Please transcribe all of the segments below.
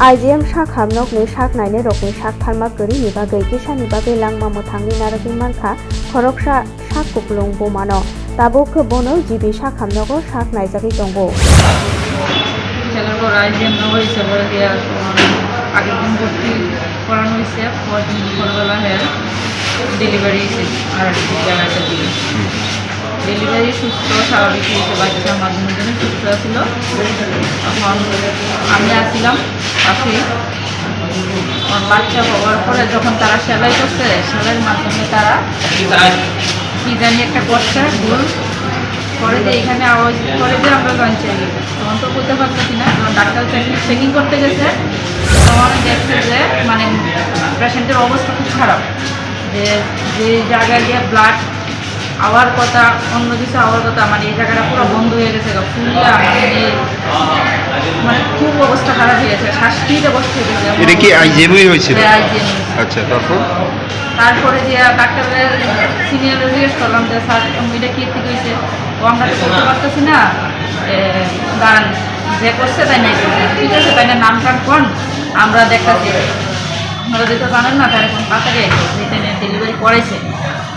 IGM Shakham Nokni Shak Naine Rokni Shak Thalma Gari ni bagai Kisani bagai Langma Muthangni Naraki Manka Khoroksha Shak Kuplung Bomano Tabuk Bono Jibi Shakham Nogo Shak Naizaki Tongo ছেলের পর IGM নগর হিসেবে দেওয়া আগের দিন ভর্তি করানো হয়েছে পরদিন ভোরবেলা ডেলিভারি আর জায়গাটা দিয়ে ডেলিভারি সুস্থ স্বাভাবিক হয়েছে বাচ্চা মাধ্যমের জন্য সুস্থ ছিল। তখন আমি আসছিলাম পাশে বাচ্চা হওয়ার পরে যখন তারা সেলাই করছে সেলাইয়ের মাধ্যমে তারা কি জানি একটা করছে ভুল করে যে এখানে আওয়াজ করে যে আমরা লঞ্চে তখন তো বলতে পারতেছি না। যখন ডাক্তার চেকিং করতে গেছে তখন দেখছে যে মানে পেশেন্টের অবস্থা খুব খারাপ, যে যে জায়গায় গিয়ে ব্লাড আওয়ার কথা অন্য কিছু আওয়ার কথা মানে এই জায়গাটা পুরো বন্ধ হয়ে গেছে ফুলটা মানে খুব অবস্থা খারাপ হয়ে গেছে, শ্বাস নিতে কষ্ট হয়ে গেছে। এটা কি আইজিএমই হয়েছিল? আচ্ছা, তারপরে যে ডাক্তারের সিনিয়র জিজ্ঞেস করলাম যে স্যার এটা কি থেকে হয়েছে, ও আমরা তো করতে পারতেছি না, দাঁড়ান যে করছে তাই নাই ঠিক আছে তাই না নাম টাম কোন আমরা দেখতেছি আপনারা যেটা জানেন না তার এখন তাড়াতাড়ি যেটা ডেলিভারি করেছে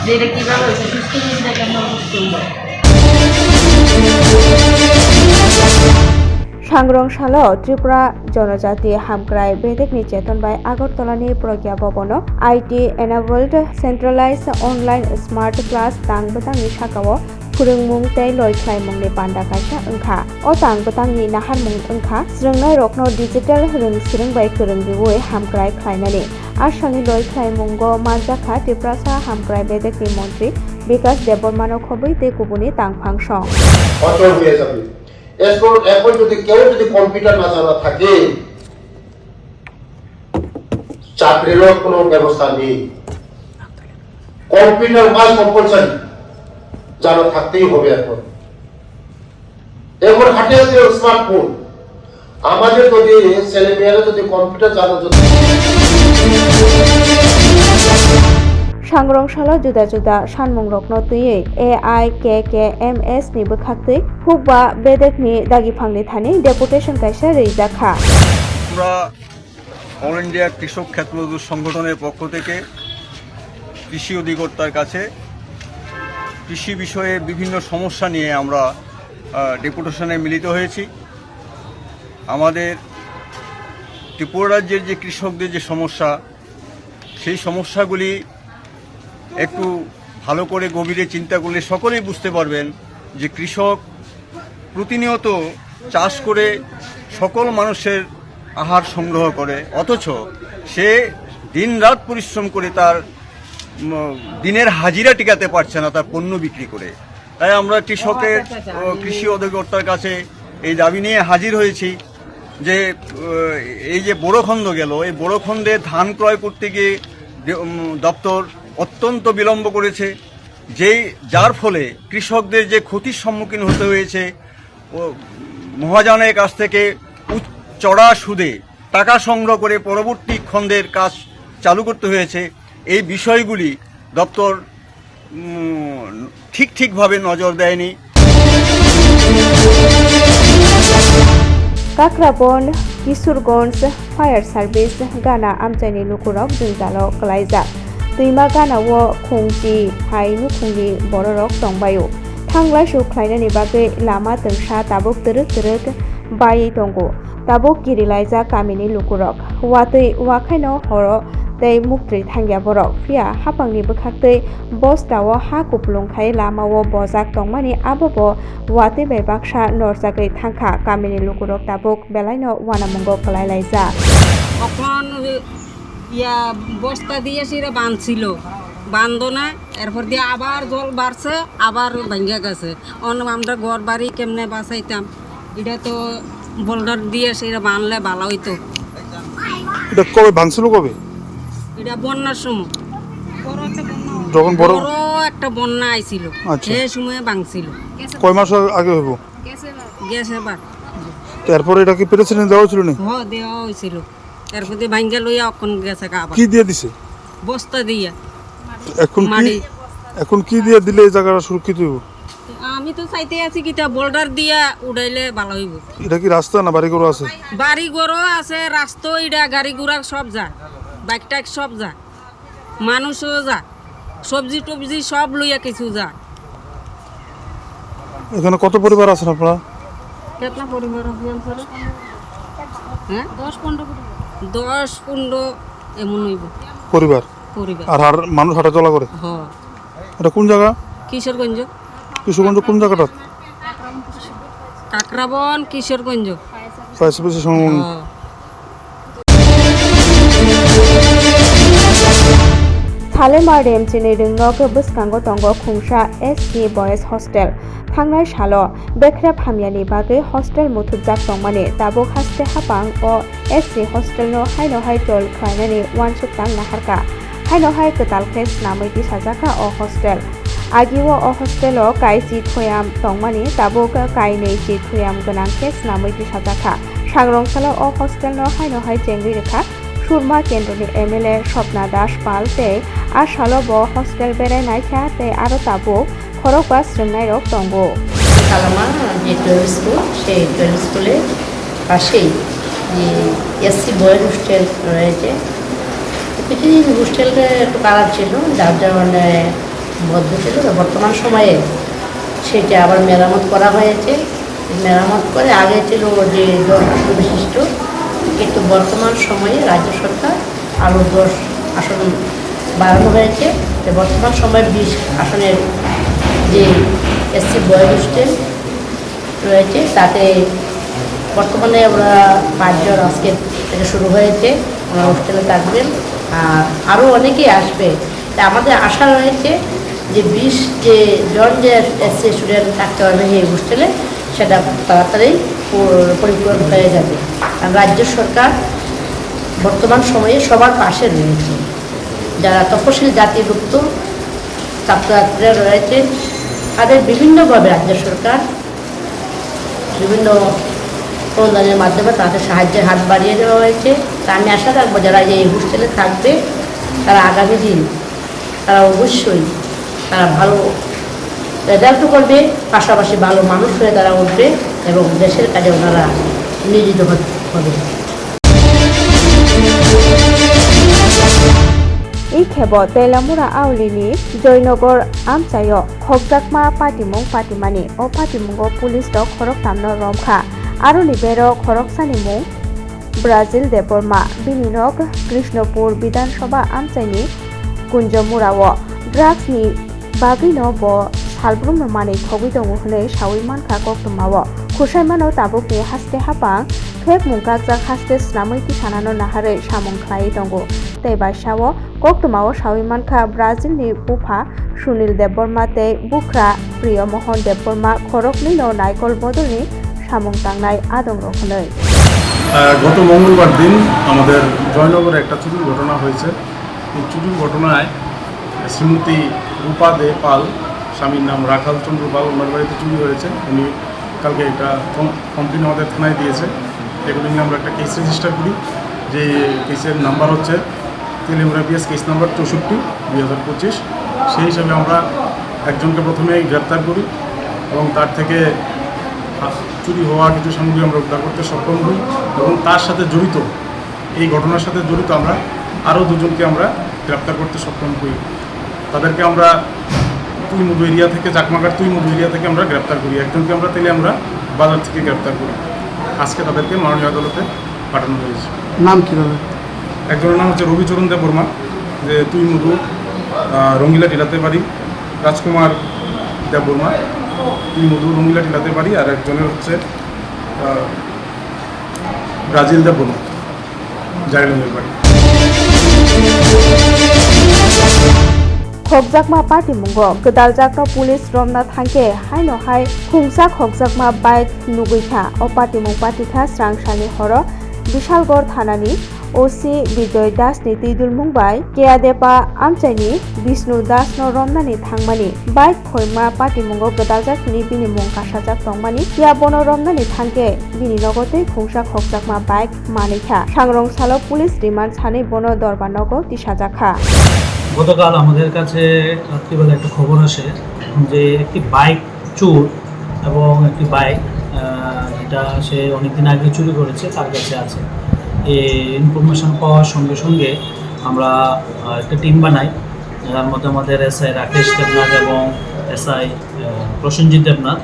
যে এটা কীভাবে হয়েছে সুস্থ হয়েছে কেন সুস্থ Sangrongshalo Tripura Jonojati Hamkrai Bedekni Chetonbai Agartalani Pragya Bhabono IT enabled centralized online smart class tang batang ni sakao phurungmung tei loi khlaimung ni panda kaisa engkha o tang batang ni nahar mung engkha srungnai rokno digital rung srungbai kurungriwoi hamkrai khlainani asani loi khlaimung go manjakha Tripura sa Hamkrai Bedekni Montri Bikas Debormano khobui te kubuni tangphang song অচল হয়ে যাবে। এখন যদি কেউ যদি computer না জানা থাকে চাকরিরও কোনো ব্যবস্থা নেই। কম্পিউটার মাস কম্পালসারি জানা থাকতেই হবে। এখন হাতে হাতে স্মার্টফোন, আমাদের যদি ছেলে মেয়েরা যদি কম্পিউটার জানা Sangrongshalo juda juda sanmung rokno tuye AI KKMS ni bukhaktui hukba bedek ni dagi phangni thani deputation kaisa reizakha আমরা অল ইন্ডিয়া কৃষক ক্ষেত্র মজদুর সংগঠনের পক্ষ থেকে কৃষি অধিকর্তার কাছে কৃষি বিষয়ে বিভিন্ন সমস্যা নিয়ে আমরা ডেপুটেশনে মিলিত হয়েছি। আমাদের ত্রিপুরা রাজ্যের যে কৃষকদের যে সমস্যা সেই সমস্যাগুলি একটু ভালো করে গভীরে চিন্তা করলে সকলেই বুঝতে পারবেন যে কৃষক প্রতিনিয়ত চাষ করে সকল মানুষের আহার সংগ্রহ করে, অথচ সে দিনরাত পরিশ্রম করে তার দিনের হাজিরা টিকাতে পারছে না তার পণ্য বিক্রি করে। তাই আমরা কৃষি অধিকর্তার কাছে এই দাবি নিয়ে হাজির হয়েছি যে এই যে বড়খন্দ গেল, এই বড়খন্দে ধান ক্রয় করতে গিয়ে দপ্তর অত্যন্ত বিলম্ব করেছে, যার ফলে কৃষকদের যে ক্ষতির সম্মুখীন হতে হয়েছে, মহাজনের কাছ থেকে চড়া সুদে টাকা সংগ্রহ করে পরবর্তী খন্দের কাজ চালু করতে হয়েছে। এই বিষয়গুলি দপ্তর ঠিকভাবে নজর দেয়নি। Kakrabon Kisurgonj Fire Service Gana Amchani Lukurok Junjalo Klaijak Tuima Gana wo Khungji Hai Nukhungni Bororok Tongbayo Thanglai Shu Khlainani Bagai Lama Tengsa Tabuk Teruk Bai Tongo Tabuk Kirilaiza Kamini Lukurok Watui Wakaino Horo tei muktri thangya borok phia hapangni bukhaktui bostawo ha kuplungkhai lamao bojak tongmani abobo wate bai baksa norjakri thangkha kamini lukurok tabuk belaino wanamungo khlailaija এখন ইয়া বস্তা দিয়ে সেটা বাঁধছিল, বাঁধো না এরপর দিয়ে আবার জল বাড়ছে আবার ভেঙে গেছে। অন্য আমরা ঘর বাড়ি কেমনে বাঁচাইতাম, এটা তো বোল্ডার দিয়ে সেটা বাঁধলে ভালো হইতো। এটা কবে ভাঙছিল? কবে? এটা বন্যার সময়, যখন বড় একটা বন্যা আইছিল সেই সময় ভাঙছিল। কয় মাস আগে হইব? গেছে এবার। তারপরে এটা কি প্রেসিডেন্ট দেওয়া হয়েছিল না? হ্যাঁ দেওয়া হয়েছিল। এরপর দিয়ে ভাঙ্গা লইয়া অখন গেছে আবার। কি দিয়ে দিছে? বস্তা দিয়া। এখন কি দিয়ে দিলে এই জায়গাটা সুরক্ষিত হইব? আমি আমি তো চাইতে আছি কিটা বোল্ডার দিয়া উড়াইলে ভালো হইব। এটা কি রাস্তা না বাড়ি ঘর আছে? বাড়ি ঘরও আছে, রাস্তা ইডা গাড়ি ঘোড়া সব যায়, বাইক টাইক সব যায়, মানুষও যায়, সবজি টবজি সব লইয়া কিছু যায়। এখানে কত পরিবার আছেন আপনারা? কেতনা পরিবার হবে? হ্যাঁ 10-15 এমন হইব পরিবার। পরিবার। আর মানুষ হাঁটা চলা করে? হ্যাঁ। এটা কোন জায়গা? কিশোরগঞ্জ। কিশোরগঞ্জ কোন জায়গাটা? কাকরাবন, কিশোরগঞ্জ। পাইছে সংলগ্ন। হ্যাঁ। Thalema Remchini Ringnog Buskango Tongo Khungsa SC Boys Hostel Thangnai Salo Bekrep Hamyani Bage Hostel Mutujak Tongmani Tabuk Haste Hapang o SC Hostel no Haino Hai Tol Khainani Wansutang Naharka Haino Hai Ketal Kes Namiti Sajaka o Hostel Agiwo o Hostel o Kai Ji Thoyam Tongmani Tabuk Kai Nei Ji Thoyam Ganang Kes Namiti Sajaka Sangrong Salo o Hostel no Haino Hai Jengri Rekha Surma Kendroni MLA Shopna Dash Pal te Ashalo bo hostel bere naikha te aro tabo khorokwa srungnai rok tongo কালামা যে 12 school সেই 12 স্কুলে পাশেই যে SC boys hostel রয়েছে। কিছুদিন হোস্টেলটা একটু খারাপ ছিল, যার জন্য বদ্ধ ছিল। বর্তমান সময়ে সেটা আবার মেরামত করা হয়েছে। মেরামত করে আগে ছিল যে 10 বিশিষ্ট, কিন্তু বর্তমান সময়ে রাজ্য সরকার আরও 10 আসন বাড়ানো হয়েছে। বর্তমান সময়ে 20 আসনের যে এসসি বয়েজ হোস্টেল রয়েছে তাতে বর্তমানে ওরা 5 জন আজকে থেকে শুরু হয়েছে, ওরা হোস্টেলে থাকবেন। আর আরও অনেকেই আসবে। তা আমাদের আশা রয়েছে যে 20 জন যে এসসি স্টুডেন্ট থাকতে পারবে এই হোস্টেলে, সেটা তাড়াতাড়ি পরিপূরণ হয়ে যাবে। আর রাজ্য সরকার বর্তমান সময়ে সবার পাশে রয়েছে। যারা তফসিল জাতিভুক্ত ছাত্রছাত্রীরা রয়েছে তাদের বিভিন্নভাবে রাজ্য সরকার বিভিন্ন অনুদানের মাধ্যমে তাদের সাহায্যের হাত বাড়িয়ে দেওয়া হয়েছে। তা আমি আশা রাখবো যারা এই হোস্টেলে থাকবে তারা আগামী দিন তারা অবশ্যই তারা ভালো রেজাল্টও করবে, পাশাপাশি ভালো মানুষ হয়ে তারা উঠবে এবং দেশের কাজে ওনারা নিয়োজিত হবে। এই খেব তেলামুরা আউলিনি জয়নগর আমচায় খবজাকমা পাটিমুং পাটিমানি ও পাটিমুঙ্গ পুলিশ দ খরক তামনো রমখা আরো নিবের খরকসানি মুং ব্রাজিল দেববর্মা বিনিনগ কৃষ্ণপুর বিধানসভা আমচাইনি কুঞ্জমুরাও ড্রাগসনি বাগিনো ব সালব্রুম মানি খবি দङ হनै সাউই মানখা কক্তমাও খুসাইমানো তাবুকনি হাসতে হাপাং ফেক মুংকাকজাক হাসতে স্নামৈতি সানানো নাহাरै সামং ख्लायै दङ tei baisao koktomao sawi mankha Brazil ni bufa Sunil Debborma tei bukra Priya Mohan Debborma khorokni no naikol bodolni samung tangnai adong rokhnoi গত মঙ্গলবার দিন আমাদের জয়নগরে একটা চুরির ঘটনা হয়েছে। এই চুরির ঘটনায় শ্রীমতী রূপা দে পাল, স্বামীর নাম রাখাল চন্দ্র পাল, ওনার বাড়িতে চুরি হয়েছে। উনি কালকে এটা কমপ্লেন আমাদের থানায় দিয়েছে। এগুলো নিয়ে আমরা একটা কেস রেজিস্টার করি, যে কেসের নাম্বার হচ্ছে তেলেমুরা পিএস কেস নাম্বার 64/2025। সেই হিসাবে আমরা একজনকে প্রথমে গ্রেপ্তার করি এবং তার থেকে চুরি হওয়া কিছু সামগ্রী আমরা উদ্ধার করতে সক্ষম হই এবং তার সাথে জড়িত এই ঘটনার সাথে জড়িত আমরা আরও দুজনকে আমরা গ্রেপ্তার করতে সক্ষম হই। তাদেরকে আমরা তুইমধু এরিয়া থেকে, চাকমাঘাট তুইমধু এরিয়া থেকে আমরা গ্রেপ্তার করি। একজনকে আমরা আমরা বাজার থেকে গ্রেপ্তার করি। আজকে তাদেরকে মাননীয় আদালতে পাঠানো হয়েছে। নাম কী হবে? একজনের নাম হচ্ছে রবিচরণ দেববর্মা, যে তুইমধু রঙ্গিলা টিলাতে বাড়ি, রাজকুমার দেববর্মা তুইমধু রঙ্গিলা টিলাতে বাড়ি, আর একজনের হচ্ছে ব্রাজিল দেববর্মা জাইলনের বাড়ি। khokjakma patimungo gedaljakno police romna thangke haino hai khungsa khokjakma bike nuguikha o patimung patikha srangsani horo bishalgor thanani OC Bijoy Das ni Tidul Mumbai Keadepa Amchaini Vishnu Das no Romnani Thangmani bike khoima patimungo gedaljak ni bini mung kasajak tongmani kia bono Romnani thangke bini logote khungsa khokjakma bike manikha sangrong salo police remand sani bono dorbannogo tisajakha গতকাল আমাদের কাছে রাত্রিবেলা একটা খবর আসে যে একটি bike চোর এবং একটি বাইক যেটা সে অনেকদিন আগে চুরি করেছে তার কাছে আছে। এই ইনফরমেশন পাওয়ার সঙ্গে সঙ্গে আমরা একটা টিম বানাই, যার মধ্যে আমাদের এসআই রাকেশ দেবনাথ এবং এসআই প্রসেনজিৎ দেবনাথ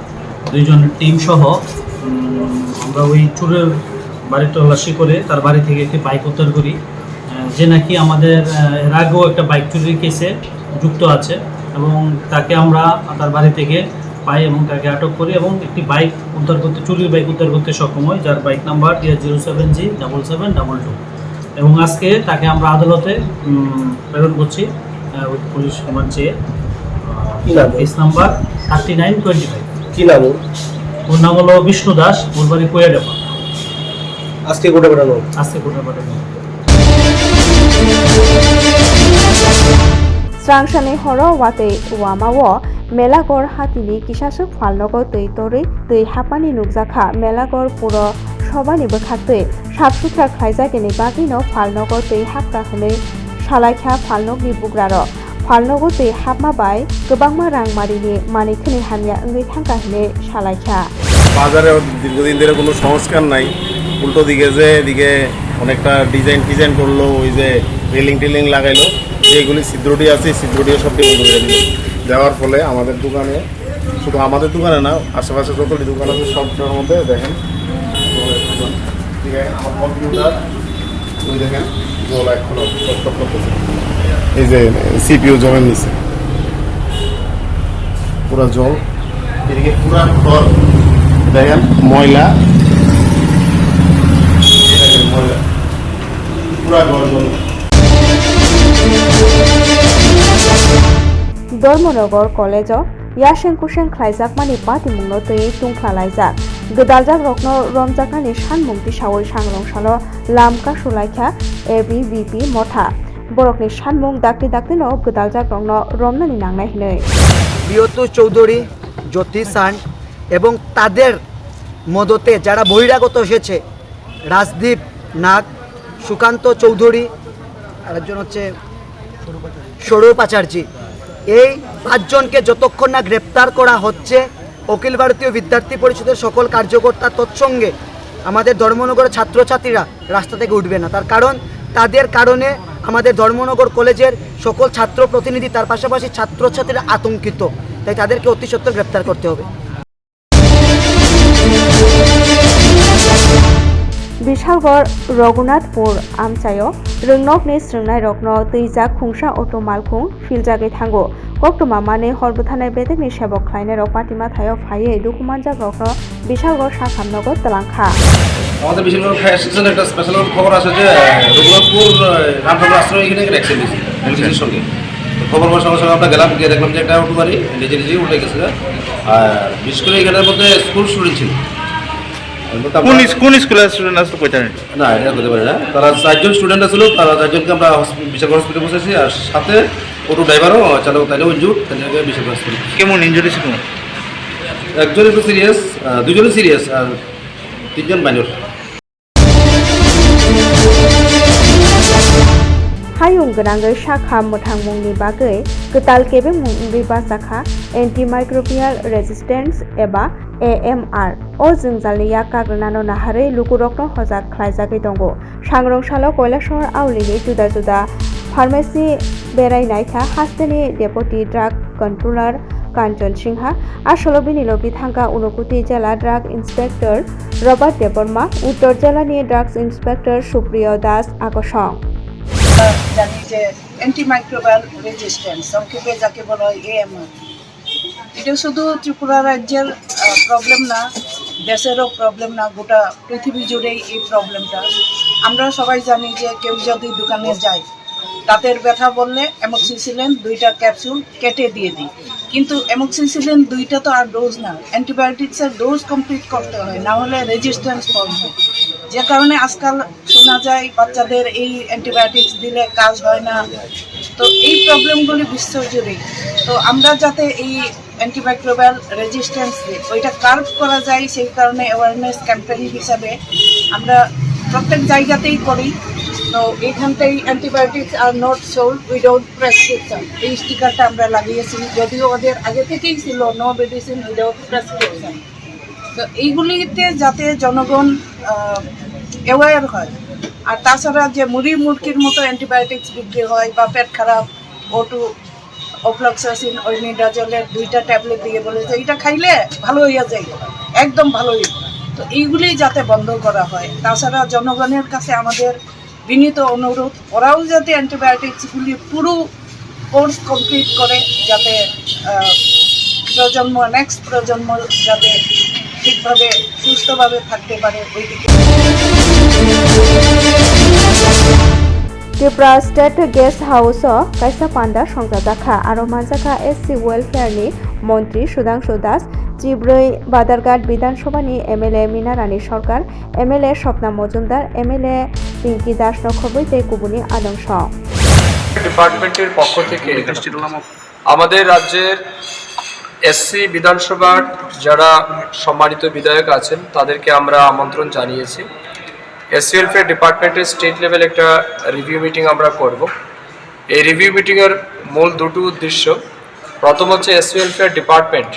দুইজনের টিম সহ আমরা ওই চোরের বাড়ি তল্লাশি করে তার বাড়ি থেকে একটি বাইক উদ্ধার করি, যে নাকি আমাদের এর আগেও একটা বাইক চুরির কেসে যুক্ত আছে, এবং তাকে আমরা তার বাড়ি থেকে পাই এবং তাকে আটক করি এবং একটি বাইক উদ্ধার করতে, চুরির বাইক উদ্ধার করতে সক্ষম হয়, যার বাইক নাম্বার 07G7722, এবং আজকে তাকে আমরা আদালতে প্রেরণ করছি পুলিশ রিমান্ড চেয়ে। Case number 3925। কি নাম? ওর নাম হলো বিষ্ণু দাস, ওর বাড়ি কোয়াডাপা। আজকে কোটা পাঠানো? আজকে কোটা পাঠানো। স্রাংসানি হর ওয়াতে ওয়ামাও মেলাগড় হাতিনি কিসাসুক ফালনগর তৈ তরে তৈ হাপানি নুকজাখা মেলাগড় পুরো সবানি বখাতে সাফ সুথরা খাইজাগেনি বাগিনো ফালনগর তৈ হাক্কা হলে সালাইখা ফালনগনি বুগ্রার ফালনগর তৈ হাপমা বাই গোबांमा রাংমারিনি মানিকনি হামিয়া ওই থাঙ্কা হলে সালাইখা। বাজারে দীর্ঘদিন ধরে কোনো সংস্কার নাই, উল্টো দিকে যে এদিকে অনেকটা ডিজাইন করলো, ওই যে রেলিং লাগাইলো, যেগুলি ছিদ্রটি আছে ছিদ্রটিও সব বেরিয়ে করে দিল। দেওয়ার ফলে আমাদের দোকানে, শুধু আমাদের দোকানে না, আশেপাশে যতটি দোকান আছে সবটার মধ্যে দেখেন আমার কম্পিউটার ওই দেখেন জল এখনো করতেছে, এই যে সিপিইউ জলের নিচে পুরা জল, এদিকে পুরা ঘর দেখেন ময়লা, পুরা ঘর জল। ধর্মনগর কলেজ ইয়াসেं कुसें ख्लाइजाकमानि पातिमुंनो तै तुंख्लालायजाक गोदालजाक रकनो रमजाकानि सानमुंथि सावै सांग्रंसालो लामका सुलाइखा एबिभिपि मथा बरकनि सानमुं दाक्ति दाक्तिनो गोदालजाक रकनो रमनानि नांनाय हिनै বিয়তু চৌধুরী, জ্যোতি সান এবং তাদের মদতে যারা বহিরাগত এসেছে, রাজদীপ নাগ, সুকান্ত চৌধুরী, আরেকজন হচ্ছে স্বরূপ আচার্য, এই 5 জনকে যতক্ষণ না গ্রেপ্তার করা হচ্ছে, অখিল ভারতীয় বিদ্যার্থী পরিষদের সকল কার্যকর্তা তৎসঙ্গে আমাদের ধর্মনগরের ছাত্রছাত্রীরা রাস্তা থেকে উঠবে না। তার কারণ তাদের কারণে আমাদের ধর্মনগর কলেজের সকল ছাত্র প্রতিনিধি, তার পাশাপাশি ছাত্রছাত্রীরা আতঙ্কিত, তাই তাদেরকে অতি সত্বর গ্রেপ্তার করতে হবে। বিশালগড় রঘুনাথপুর আমচাयो रोंनकनि स्रोंनाय रकनो दैजाक खुंसा अटो मालखुं फिलजागै थांगो कक्टमा माने हरबोथानाय बेदेकनि सेबक ख्लायनाय रक पातिमा थायो फाये दुकुमानजाक रकनो बिशालगड़ साखामनगर तलांखा। আমাদের বিশালগড় ফায়ার স্টেশনে একটা স্পেশাল খবর আছে যে রঘুনাথপুর রামঠাকুর আশ্রমে এখানে একটা অ্যাক্সিডেন্ট হয়েছে পুলিশের সঙ্গে। খবর পাওয়ার সঙ্গে সঙ্গে আমরা গেলাম, গিয়ে দেখলাম যে একটা অটো গাড়ি নিজেই উল্টে গেছে, আর বিশেষ করে এখানের মধ্যে স্কুল স্টুডেন্ট ছিল। কোন স্কুলের স্টুডেন্ট আসলে কয়টা? না, এটা হতে পারে না। তারা 4 জন স্টুডেন্ট ছিল, তারা 4 জনকে আমরা বিশালগড় হসপিটালে বসেছি, আর সাথে অটো ড্রাইভারও চালক তাইলেও ইনজুর্ড, তাদেরকে বিশালগড় হসপিটাল। কেমন ইনজুরি ছিল? একজন একটু সিরিয়াস, 2 জন সিরিয়াস, আর 3 জন মাইনর। हायुं गोनाङै शाखा मोथां मुंनि बागै गोदाल केबें मुंनि बासाखा एन्टिमाइक्रोबियाल रेजिस्टेंस एबा AMR o जोंजालनिया काग्रनानो नाहारै लुकुरकनो हजाक ख्लायजागै दंगो सांग्रंसालो কৈলাসহর आवलिनि जुदा जुदा फार्मेसी बेरायनायखा हास्तेनि डेपुटी ड्राग कंट्रोलर कांचन सिंहा आसलबिनिलो बिथांगा उनकुति जिला ड्राग इंस्पेक्टर रबार्ट देबर्मा उत्तर जिलानि ड्राग्स इंस्पेक्टर सुप्रिय दास আকর্ষণ জানি যে অ্যান্টিমাইক্রোবিয়াল রেজিস্ট্যান্স সংক্ষেপে যাকে বলা হয় AMR, এটা শুধু ত্রিপুরা রাজ্যের প্রবলেম না, দেশেরও প্রবলেম না, গোটা পৃথিবী জুড়েই এই প্রবলেমটা। আমরা সবাই জানি যে কেউ যদি দোকানে যায়, দাঁতের ব্যথা বললে অ্যামোক্সিসিলিন 2টা ক্যাপসুল কেটে দিয়ে দিই, কিন্তু অ্যামোক্সিসিলিন 2টা তো আর ডোজ না, অ্যান্টিবায়োটিক্সের ডোজ কমপ্লিট করতে হয়, না হলে রেজিস্ট্যান্স ফর্ম হয়। যে কারণে আজকাল শোনা যায় বাচ্চাদের এই অ্যান্টিবায়োটিক্স দিলে কাজ হয় না। তো এই প্রবলেমগুলি বিশ্বজুড়ে, তো আমরা যাতে এই অ্যান্টিমাইক্রোবিয়াল রেজিস্ট্যান্স ওইটা কার্ভ করা যায়, সেই কারণে অ্যাওয়ারনেস ক্যাম্পেইন হিসাবে আমরা প্রত্যেক জায়গাতেই করি। তো এইখানটাই antibiotics are not sold without prescription, এই স্টিকারটা আমরা লাগিয়েছি, যদিও ওদের আগে থেকেই ছিল নো মেডিসিন উইদাউট প্রেসক্রিপশন। তো এইগুলিতে যাতে জনগণ অ্যাওয়্যার হয়। আর তাছাড়া যে মুরগির মতো অ্যান্টিবায়োটিক্স বিক্রি হয় বা পেট খারাপ, O2 অফ্লক্সাসিন ওইমিডাজলের 2টা ট্যাবলেট দিয়ে বলেছে এটা খাইলে ভালো হইয়া যায়, একদম ভালো হইয়া। তো এইগুলি যাতে বন্ধ করা হয়। তাছাড়া জনগণের কাছে আমাদের বিনীত অনুরোধ, ওরাও যাতে অ্যান্টিবায়োটিক্সগুলি পুরো কোর্স কমপ্লিট করে, যাতে নেক্সট প্রজন্ম যাতে ঠিকভাবে সুস্থভাবে থাকতে পারে ওই দিকে। त्रिपुरा स्टेट गेस्ट हाउस कायसा पान्डा संजाखा और मानजाखा SC वेलफेयरनि मंत्री सुधांशु दास, चिब्रै बादारघाट विधानसभानि MLA मीना रानी सरकार, MLA स्वप्ना मजुमदार, MLA पिंकी दास नखबैते कुबुनि आदंश। ডিপার্টমেন্টের পক্ষ থেকে আমাদের রাজ্যের SC বিধানসভার যারা সম্মানিত বিধায়ক আছেন তাদেরকে আমরা আমন্ত্রণ জানিয়েছি। SC ওয়েলফেয়ার ডিপার্টমেন্টের স্টেট লেভেল একটা রিভিউ মিটিং আমরা করব। এই রিভিউ মিটিংয়ের মূল দুটো উদ্দেশ্য। প্রথম হচ্ছে SC ওয়েলফেয়ার ডিপার্টমেন্ট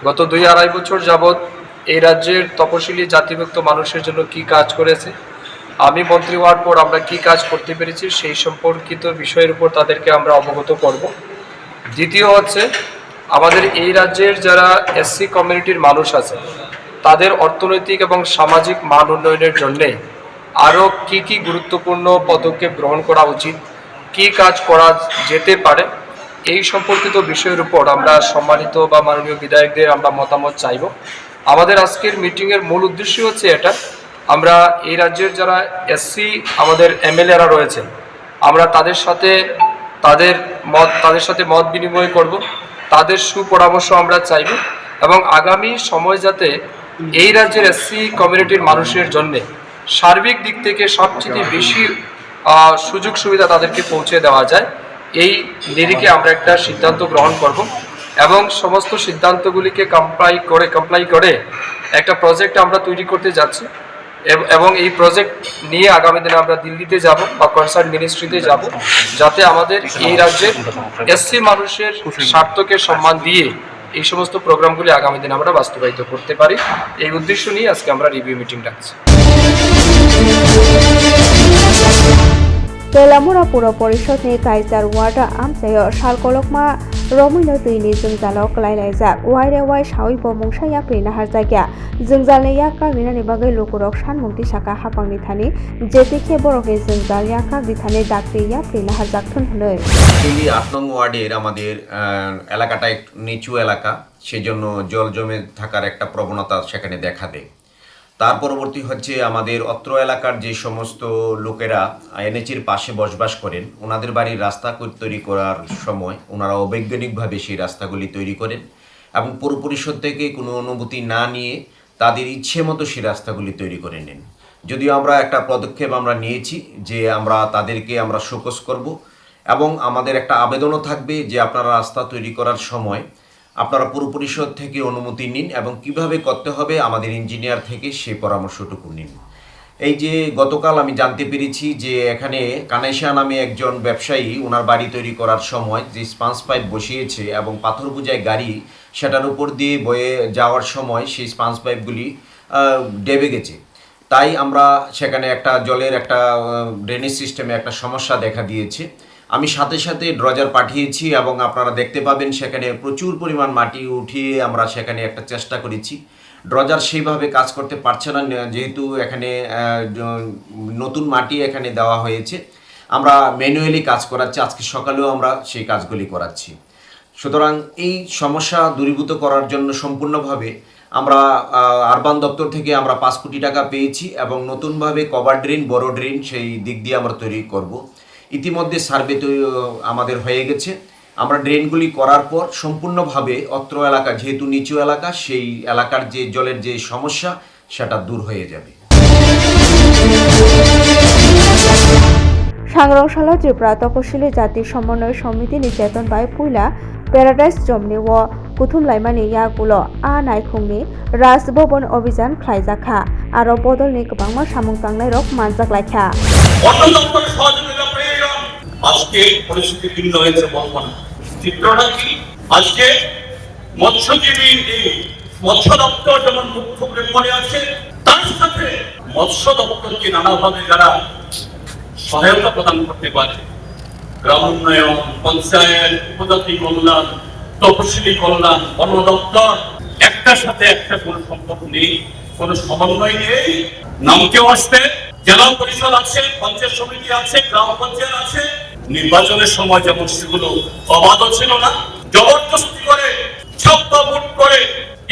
গত 2-2.5 বছর যাবৎ এই রাজ্যের তপশিলি জাতিভুক্ত মানুষের জন্য কি কাজ করেছে, আমি মন্ত্রী হওয়ার পর আমরা কি কাজ করতে পেরেছি সেই সম্পর্কিত বিষয়ের উপর তাদেরকে আমরা অবগত করব। দ্বিতীয় হচ্ছে আমাদের এই রাজ্যের যারা SC কমিউনিটির মানুষ আছে তাদের অর্থনৈতিক এবং সামাজিক মান উন্নয়নের জন্যে আরও কি গুরুত্বপূর্ণ পদক্ষেপ গ্রহণ করা উচিত, কি কাজ করা যেতে পারে, এই সম্পর্কিত বিষয়ের উপর আমরা সম্মানিত বা মাননীয় বিধায়কদের আমরা মতামত চাইব। আমাদের আজকের মিটিংয়ের মূল উদ্দেশ্য হচ্ছে এটা, আমরা এই রাজ্যের যারা SC আমাদের MLA-রা রয়েছেন আমরা তাদের সাথে মত বিনিময় করব, তাদের সুপরামর্শ আমরা চাইব এবং আগামী সময় যাতে এই রাজ্যের SC কমিউনিটির মানুষের জন্য সার্বিক দিক থেকে সবচেয়ে বেশি সুযোগ সুবিধা তাদেরকে পৌঁছে দেওয়া যায়, এই নিরিখে আমরা একটা সিদ্ধান্ত গ্রহণ করব এবং সমস্ত সিদ্ধান্তগুলিকে কমপ্লাই করে একটা প্রজেক্ট আমরা তৈরি করতে যাচ্ছি এবং এই প্রজেক্ট নিয়ে আগামী দিনে আমরা দিল্লিতে যাব বা কনসার্ন মিনিস্ট্রিতে যাব, যাতে আমাদের এই রাজ্যের SC মানুষের স্বার্থকে সম্মান দিয়ে এই সমস্ত প্রোগ্রামগুলি আগামী দিনে আমরা বাস্তবায়িত করতে পারি। এই উদ্দেশ্য নিয়ে আজকে আমরা রিভিউ মিটিং ডাকছি। Telamura Pura Porishotni Kaiser Ward Amsayo Shalkolokma Romino Tuini Zungzalok Lailaiza Waire Wai Shawi Bomungshaya Prina Harzagya Zungzalaya Kavinani Bagai Lokurok Shanmukti Shaka Hapangni Thani Jetike Boroke Zungzalia Kavithane Dakriya Prina Harzaktun Hnoi এই 8 নং ওয়ার্ডের আমাদের এলাকাটা একটু নিচু এলাকা, সেজন্য জল জমে থাকার একটা প্রবণতা সেখানে দেখা দেয়। তার পরবর্তী হচ্ছে আমাদের অত্র এলাকার যে সমস্ত লোকেরা NH-এর পাশে বসবাস করেন, ওনাদের বাড়ির রাস্তা তৈরি করার সময় ওনারা অবৈজ্ঞানিকভাবে সেই রাস্তাগুলি তৈরি করেন এবং পৌর পরিষদ থেকে কোনো অনুমতি না নিয়ে তাদের ইচ্ছে মতো সেই রাস্তাগুলি তৈরি করে নেন। যদিও আমরা একটা পদক্ষেপ আমরা নিয়েছি যে তাদেরকে আমরা শোকজ করব এবং আমাদের একটা আবেদনও থাকবে যে আপনারা রাস্তা তৈরি করার সময় আপনারা পৌর পরিষদ থেকে অনুমতি নিন এবং কিভাবে করতে হবে আমাদের ইঞ্জিনিয়ার থেকে সেই পরামর্শটুকু নিন। এই যে গতকাল আমি জানতে পেরেছি যে এখানে কানাইশা নামে একজন ব্যবসায়ী ওনার বাড়ি তৈরি করার সময় যে স্পাঞ্জ পাইপ বসিয়েছে এবং পাথর বোঝাই গাড়ি সেটার উপর দিয়ে বয়ে যাওয়ার সময় সেই স্পাঞ্জ পাইপগুলি ডেবে গেছে। তাই আমরা সেখানে একটা জলের একটা ড্রেনেজ সিস্টেমে একটা সমস্যা দেখা দিয়েছে। আমি সাথে সাথে ড্রজার পাঠিয়েছি এবং আপনারা দেখতে পাবেন সেখানে প্রচুর পরিমাণ মাটি উঠিয়ে আমরা সেখানে একটা চেষ্টা করেছি। ড্রজার সেইভাবে কাজ করতে পারছে না, যেহেতু এখানে নতুন মাটি এখানে দেওয়া হয়েছে। আমরা ম্যানুয়ালি কাজ করাচ্ছি, আজকে সকালেও আমরা সেই কাজগুলি করাচ্ছি। সুতরাং এই সমস্যা দূরীভূত করার জন্য সম্পূর্ণভাবে আমরা আরবান দপ্তর থেকে আমরা 5 কোটি টাকা পেয়েছি এবং নতুনভাবে কভার ড্রেন, বড় ড্রেন সেই দিক দিয়ে আমরা তৈরি করব। ইতিমধ্যে সার্ভে আমাদের হয়ে গেছে। আমরা ড্রেনগুলি করার পর সম্পূর্ণভাবে অত্র এলাকা যেহেতু নিচু এলাকা, সেই এলাকার যে জলের যে সমস্যা সেটা দূর হয়ে যাবে। सांग्रांशाला त्रिपुरा तपशिली जाति समन्वय समिति नि जेतन बाय पुइला पैराडाइज जमनि व बुथुमलायमानि यागुलो आ नायखुंनि राजभवन अभियान खालायजाखा आरो बदलनि गोबांमा सामुं तांनाय रक मानजाग्लायखा আজকে পরিস্থিতি ভিন্ন হয়েছে বলবো না। চিত্রটা কি আজকে মৎস্যজীবী মৎস্য দপ্তর যেমন মুখ্য পড়ে আছে, তার সাথে মৎস্য দপ্তরকে নানাভাবে যারা সহায়তা প্রদান করতে পারে, গ্রাম উন্নয়ন, পঞ্চায়েত, উপজাতি কল্যাণ, তপশিলি কল্যাণ, বন দপ্তর, একটার সাথে একটা কোনো সম্পর্ক নেই, কোনো সমন্বয় নেই। নামকেও আসতে জেলা পরিষদ আছে, পঞ্চায়েত সমিতি আছে, গ্রাম পঞ্চায়েত আছে। নির্বাচনের সময় যেমন সেগুলো অবাধ ছিল না, জবরদস্তি করে ছাপ্পা ভোট করে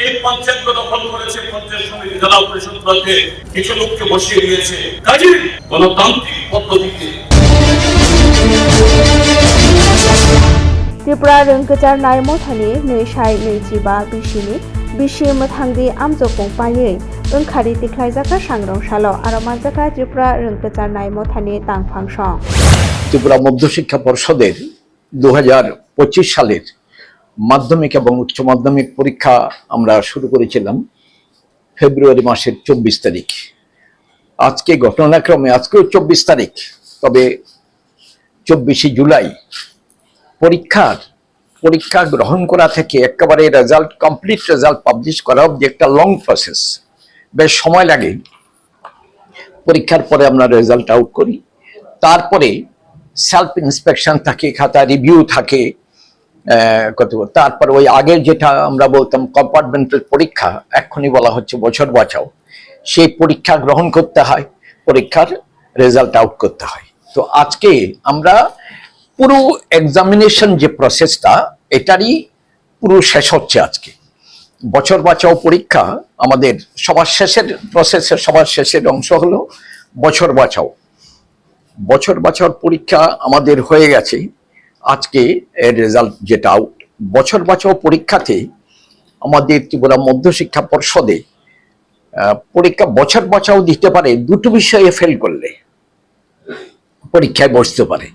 এই পঞ্চায়েত দখল করেছে, পঞ্চায়েত সমিতি জেলা পরিষদগুলোতে কিছু লোককে বসিয়ে দিয়েছে। কাজে গণতান্ত্রিক পদ্ধতিতে त्रिपुरा रोंगोजार नायमथानि 225 बिसिनि बिसि मोथांदि आमजों पायै ओंखारि दिख्लायजाखा सांग्रांसाल आरो मानजाखा त्रिपुरा रोंगोजार नायमथानि तांफांसं ত্রিপুরা মধ্যশিক্ষা পর্ষদের 2025 সালের মাধ্যমিক এবং উচ্চ মাধ্যমিক পরীক্ষা আমরা শুরু করেছিলাম ফেব্রুয়ারি মাসের 24 তারিখ। আজকে ঘটনাক্রমে আজকেও 24 তারিখ, তবে 24 জুলাই পরীক্ষা গ্রহণ করা থেকে একেবারে রেজাল্ট কমপ্লিট রেজাল্ট পাবলিশ করা অবধি একটা লং প্রসেস, বেশ সময় লাগে। পরীক্ষার পরে আমরা রেজাল্ট আউট করি, তারপরে সেলফ ইন্সপেকশন থাকে, খাতা রিভিউ থাকে, তারপর ওই আগের যেটা আমরা বলতাম কম্পার্টমেন্টাল পরীক্ষা, এখনই বলা হচ্ছে বছর বাঁচাও, সেই পরীক্ষা গ্রহণ করতে হয়, পরীক্ষার রেজাল্ট আউট করতে হয়। তো আজকে আমরা পুরো এক্সামিনেশন যে প্রসেসটা এটারই পুরো শেষ হচ্ছে আজকে। বছর বাঁচাও পরীক্ষা আমাদের সবার শেষের প্রসেসের সবার শেষের অংশ হলো বছর বাঁচাও। বছর বাঁচাওর পরীক্ষা আমাদের হয়ে গেছে, আজকে এর রেজাল্ট যেটা আউট। বছর বাঁচাও পরীক্ষাতে আমাদের ত্রিপুরা মধ্যশিক্ষা পর্ষদে পরীক্ষা বছর বাঁচাও দিতে পারে, দুটো বিষয়ে ফেল করলে পরীক্ষায় বসতে পারে।